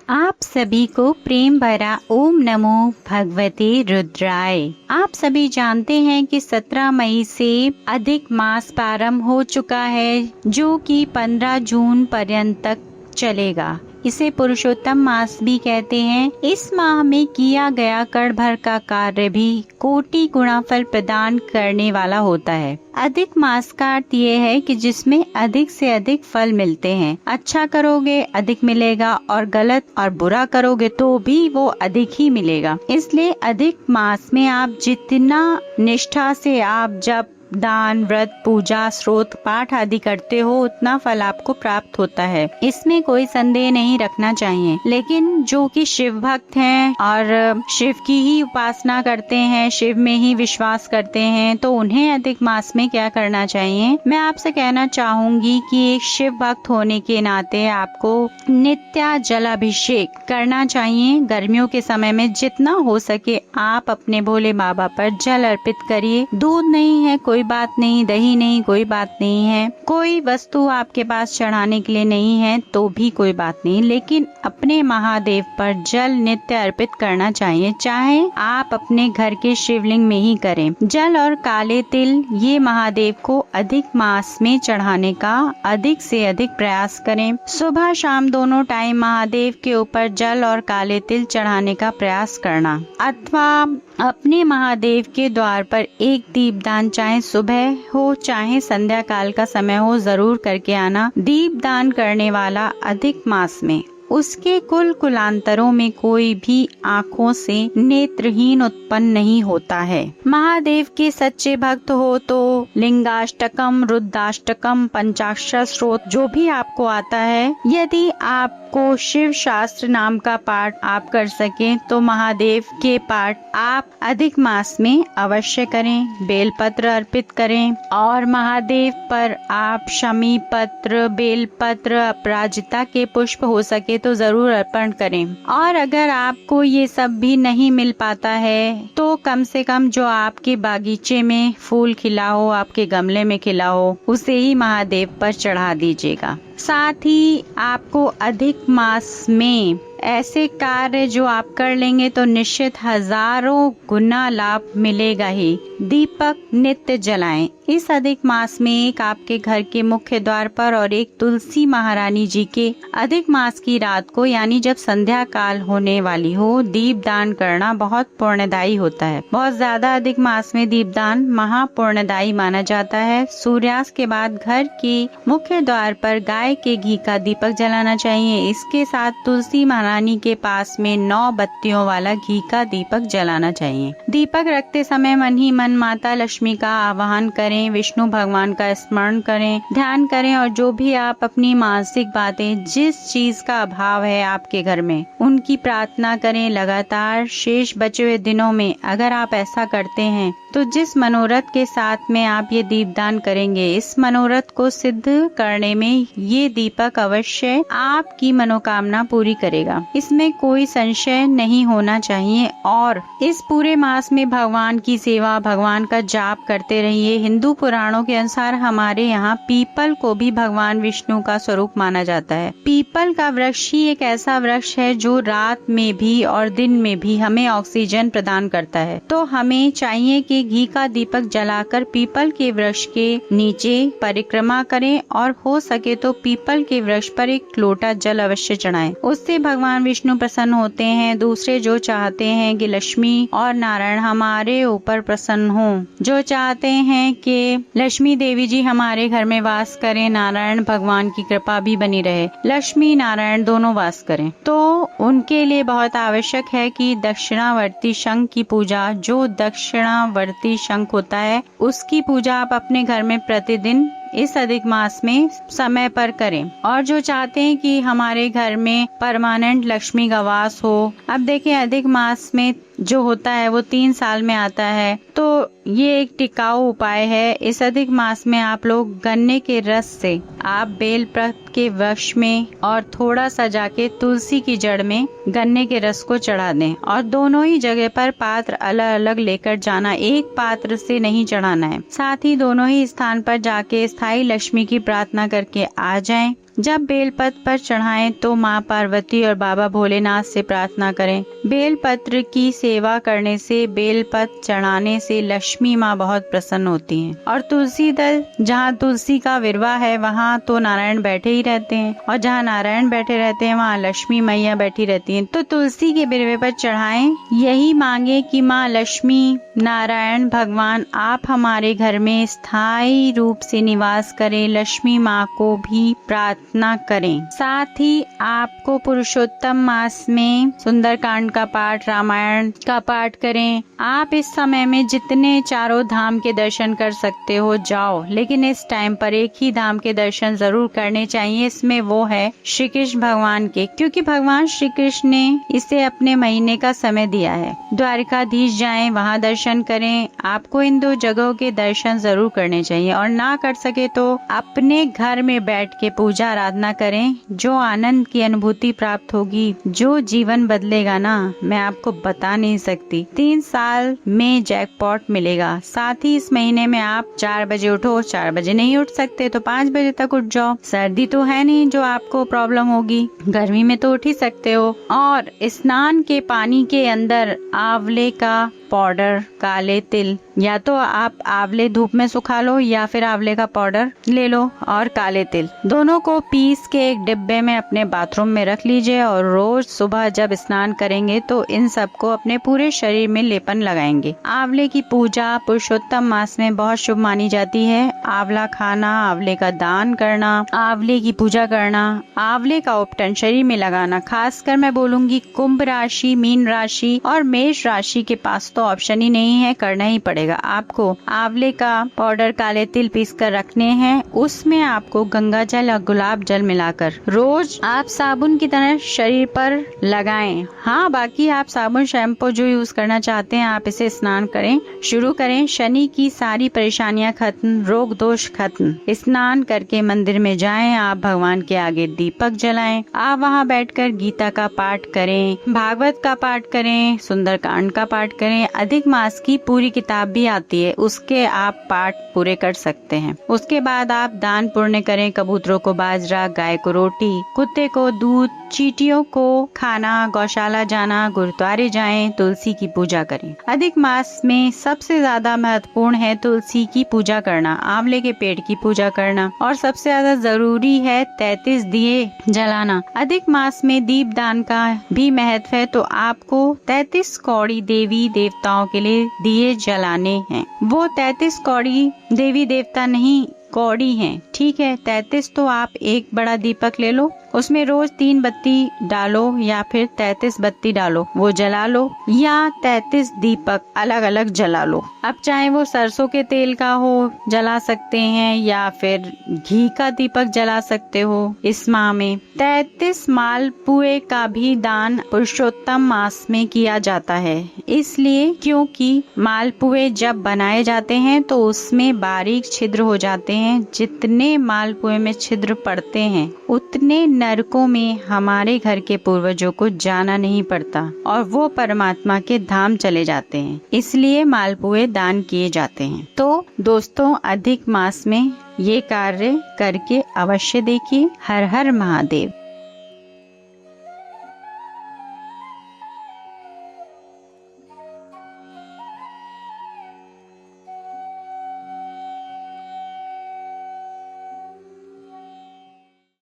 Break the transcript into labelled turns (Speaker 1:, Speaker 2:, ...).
Speaker 1: आप सभी को प्रेम भरा ओम नमो भगवते रुद्राय। आप सभी जानते हैं कि 17 मई से अधिक मास प्रारंभ हो चुका है, जो कि 15 जून पर्यंत तक चलेगा। इसे पुरुषोत्तम मास भी कहते हैं। इस माह में किया गया कण भर का कार्य भी कोटि गुणा फल प्रदान करने वाला होता है। अधिक मास का अर्थ ये है कि जिसमें अधिक से अधिक फल मिलते हैं। अच्छा करोगे अधिक मिलेगा और गलत और बुरा करोगे तो भी वो अधिक ही मिलेगा। इसलिए अधिक मास में आप जितना निष्ठा से आप जब दान, व्रत, पूजा, स्रोत, पाठ आदि करते हो उतना फल आपको प्राप्त होता है। इसमें कोई संदेह नहीं रखना चाहिए। लेकिन जो कि शिव भक्त हैं और शिव की ही उपासना करते हैं, शिव में ही विश्वास करते हैं, तो उन्हें अधिक मास में क्या करना चाहिए? मैं आपसे कहना चाहूंगी कि एक शिव भक्त होने के नाते आपको नित्य जलाभिषेक करना चाहिए। गर्मियों के समय में जितना हो सके आप अपने भोले बाबा पर जल अर्पित करिए। दूध नहीं है कोई बात नहीं, दही नहीं कोई बात नहीं है, कोई वस्तु आपके पास चढ़ाने के लिए नहीं है तो भी कोई बात नहीं, लेकिन अपने महादेव पर जल नित्य अर्पित करना चाहिए। चाहे आप अपने घर के शिवलिंग में ही करें। जल और काले तिल ये महादेव को अधिक मास में चढ़ाने का अधिक से अधिक प्रयास करें। सुबह शाम दोनों टाइम महादेव के ऊपर जल और काले तिल चढ़ाने का प्रयास करना, अथवा अपने महादेव के द्वार पर एक दीपदान चाहे सुबह हो चाहे संध्या काल का समय हो जरूर करके आना। दीपदान करने वाला अधिक मास में उसके कुल कुलांतरों में कोई भी आँखों से नेत्रहीन उत्पन्न नहीं होता है। महादेव के सच्चे भक्त हो तो लिंगाष्टकम, रुद्राष्टकम, पंचाक्षर स्रोत जो भी आपको आता है, यदि आपको शिव शास्त्र नाम का पाठ आप कर सके तो महादेव के पाठ आप अधिक मास में अवश्य करें। बेलपत्र अर्पित करें और महादेव पर आप शमी पत्र, बेलपत्र, अपराजिता के पुष्प हो सके तो जरूर अर्पण करें। और अगर आपको ये सब भी नहीं मिल पाता है तो कम से कम जो आपके बागीचे में फूल खिला हो, आपके गमले में खिला हो, उसे ही महादेव पर चढ़ा दीजिएगा। साथ ही आपको अधिक मास में ऐसे कार्य जो आप कर लेंगे तो निश्चित हजारों गुना लाभ मिलेगा ही। दीपक नित्य जलाएं। इस अधिक मास में एक आपके घर के मुख्य द्वार पर और एक तुलसी महारानी जी के अधिक मास की रात को, यानी जब संध्या काल होने वाली हो, दीपदान करना बहुत पुण्यदायी होता है। बहुत ज्यादा अधिक मास में दीपदान महापुण्यदायी माना जाता है। सूर्यास्त के बाद घर के मुख्य द्वार पर गाय के घी का दीपक जलाना चाहिए। इसके साथ तुलसी महारानी के पास में 9 बत्तियों वाला घी का दीपक जलाना चाहिए। दीपक रखते समय मन ही मन माता लक्ष्मी का आवाहन करें, विष्णु भगवान का स्मरण करें, ध्यान करें और जो भी आप अपनी मानसिक बातें, जिस चीज का अभाव है आपके घर में, उनकी प्रार्थना करें। लगातार शेष बचे हुए दिनों में अगर आप ऐसा करते हैं तो जिस मनोरथ के साथ में आप ये दीपदान करेंगे, इस मनोरथ को सिद्ध करने में ये दीपक अवश्य आपकी मनोकामना पूरी करेगा। इसमें कोई संशय नहीं होना चाहिए। और इस पूरे मास में भगवान की सेवा, भगवान का जाप करते रहिए। हिंदू पुराणों के अनुसार हमारे यहाँ पीपल को भी भगवान विष्णु का स्वरूप माना जाता है। पीपल का वृक्ष ही एक ऐसा वृक्ष है जो रात में भी और दिन में भी हमें ऑक्सीजन प्रदान करता है। तो हमें चाहिए कि घी का दीपक जलाकर पीपल के वृक्ष के नीचे परिक्रमा करें और हो सके तो पीपल के वृक्ष पर एक लोटा जल अवश्य चढ़ाएं। उससे भगवान विष्णु प्रसन्न होते हैं। दूसरे जो चाहते हैं कि लक्ष्मी और नारायण हमारे ऊपर प्रसन्न हों, जो चाहते हैं कि लक्ष्मी देवी जी हमारे घर में वास करें, नारायण भगवान की कृपा भी बनी रहे, लक्ष्मी नारायण दोनों वास करें, तो उनके लिए बहुत आवश्यक है कि दक्षिणावर्ती शंख की पूजा, जो दक्षिणावर्ती शंख होता है, उसकी पूजा आप अपने घर में प्रतिदिन इस अधिक मास में समय पर करें। और जो चाहते हैं कि हमारे घर में परमानेंट लक्ष्मी का वास हो, अब देखिए अधिक मास में जो होता है वो 3 साल में आता है, तो ये एक टिकाऊ उपाय है। इस अधिक मास में आप लोग गन्ने के रस से आप बेलपत्र के वृक्ष में और थोड़ा सा जाके तुलसी की जड़ में गन्ने के रस को चढ़ा दें और दोनों ही जगह पर पात्र अलग अलग लेकर जाना, एक पात्र से नहीं चढ़ाना है। साथ ही दोनों ही स्थान पर जाके स्थायी लक्ष्मी की प्रार्थना करके आ जाएं। जब बेलपत्र पर चढ़ाएं तो माँ पार्वती और बाबा भोलेनाथ से प्रार्थना करें। बेलपत्र की सेवा करने से, बेलपत्र चढ़ाने से लक्ष्मी माँ बहुत प्रसन्न होती हैं। और तुलसी दल, जहाँ तुलसी का विरवा है वहाँ तो नारायण बैठे ही रहते हैं, और जहाँ नारायण बैठे रहते हैं वहाँ लक्ष्मी मैया बैठी रहती हैं। तो तुलसी के विरवे पर चढ़ाएं, यही मांगे कि माँ लक्ष्मी नारायण भगवान आप हमारे घर में स्थायी रूप से निवास करें। लक्ष्मी माँ को भी प्रार्थना करें। साथ ही आपको पुरुषोत्तम मास में सुंदरकांड का पाठ, रामायण का पाठ करें। आप इस समय में जितने चारों धाम के दर्शन कर सकते हो जाओ, लेकिन इस टाइम पर एक ही धाम के दर्शन जरूर करने चाहिए। इसमें वो है श्री कृष्ण भगवान के, क्योंकि भगवान श्री कृष्ण ने इसे अपने महीने का समय दिया है। द्वारिकाधीश जाएं, वहाँ दर्शन करें। आपको इन 2 जगहों के दर्शन जरूर करने चाहिए, और ना कर सके तो अपने घर में बैठ के पूजा आराधना करें। जो आनंद की अनुभूति प्राप्त होगी, जो जीवन बदलेगा ना, मैं आपको बता नहीं सकती। 3 साल में जैकपॉट मिलेगा। साथ ही इस महीने में आप 4 बजे उठो, 4 बजे नहीं उठ सकते तो 5 बजे तक उठ जाओ। सर्दी तो है नहीं जो आपको प्रॉब्लम होगी, गर्मी में तो उठ ही सकते हो। और स्नान के पानी के अंदर आंवले का पाउडर, काले तिल, या तो आप आंवले धूप में सुखा लो या फिर आंवले का पाउडर ले लो, और काले तिल दोनों को पीस के एक डिब्बे में अपने बाथरूम में रख लीजिए। और रोज सुबह जब स्नान करेंगे तो इन सबको अपने पूरे शरीर में लेपन लगाएंगे। आंवले की पूजा पुरुषोत्तम मास में बहुत शुभ मानी जाती है। आंवला खाना, आंवले का दान करना, आंवले की पूजा करना, आंवले का उपटन शरीर में लगाना। खासकर मैं बोलूंगी कुंभ राशि, मीन राशि और मेष राशि के पास तो ऑप्शन ही नहीं है, करना ही पड़ेगा। आपको आंवले का पाउडर, काले तिल पीस कर रखने हैं। उसमें आपको गंगा जल और गुलाब जल मिलाकर रोज आप साबुन की तरह शरीर पर लगाएं। हाँ, बाकी आप साबुन, शैम्पू जो यूज करना चाहते हैं आप इसे स्नान करें, शुरू करें। शनि की सारी परेशानियां खत्म, रोग दोष खत्म। स्नान करके मंदिर में जाएं, आप भगवान के आगे दीपक जलाएं। आप वहां बैठकर गीता का पाठ करें, भागवत का पाठ करें, सुंदरकांड का पाठ करें। अधिक मास की पूरी किताब भी आती है, उसके आप पाठ पूरे कर सकते हैं। उसके बाद आप दान पुण्य करें। कबूतरों को बाजरा, गाय को रोटी, कुत्ते को दूध, चींटियों को खाना, गौशाला जाना, गुरुद्वारे जाएं, तुलसी की पूजा करें। अधिक मास में सबसे ज्यादा महत्वपूर्ण है तुलसी की पूजा करना, आंवले के पेड़ की पूजा करना, और सबसे ज्यादा जरूरी है 33 दिए जलाना। अधिक मास में दीप दान का भी महत्व है, तो आपको 33 कौड़ी देवी देवताओं के लिए दिए जलाने हैं। वो 33 कौड़ी देवी देवता नहीं, कौड़ी हैं, ठीक है। 33 तो आप एक बड़ा दीपक ले लो, उसमें रोज 3 बत्ती डालो या फिर 33 बत्ती डालो, वो जला लो, या 33 दीपक अलग अलग जला लो। अब चाहे वो सरसों के तेल का हो जला सकते हैं, या फिर घी का दीपक जला सकते हो। इस माह में 33 मालपुए का भी दान पुरुषोत्तम मास में किया जाता है, इसलिए क्योंकि मालपुए जब बनाए जाते हैं तो उसमें बारीक छिद्र हो जाते हैं। जितने मालपुए में छिद्र पड़ते हैं उतने नरकों में हमारे घर के पूर्वजों को जाना नहीं पड़ता, और वो परमात्मा के धाम चले जाते हैं। इसलिए मालपुए दान किए जाते हैं। तो दोस्तों, अधिक मास में ये कार्य करके अवश्य देखिए। हर हर महादेव।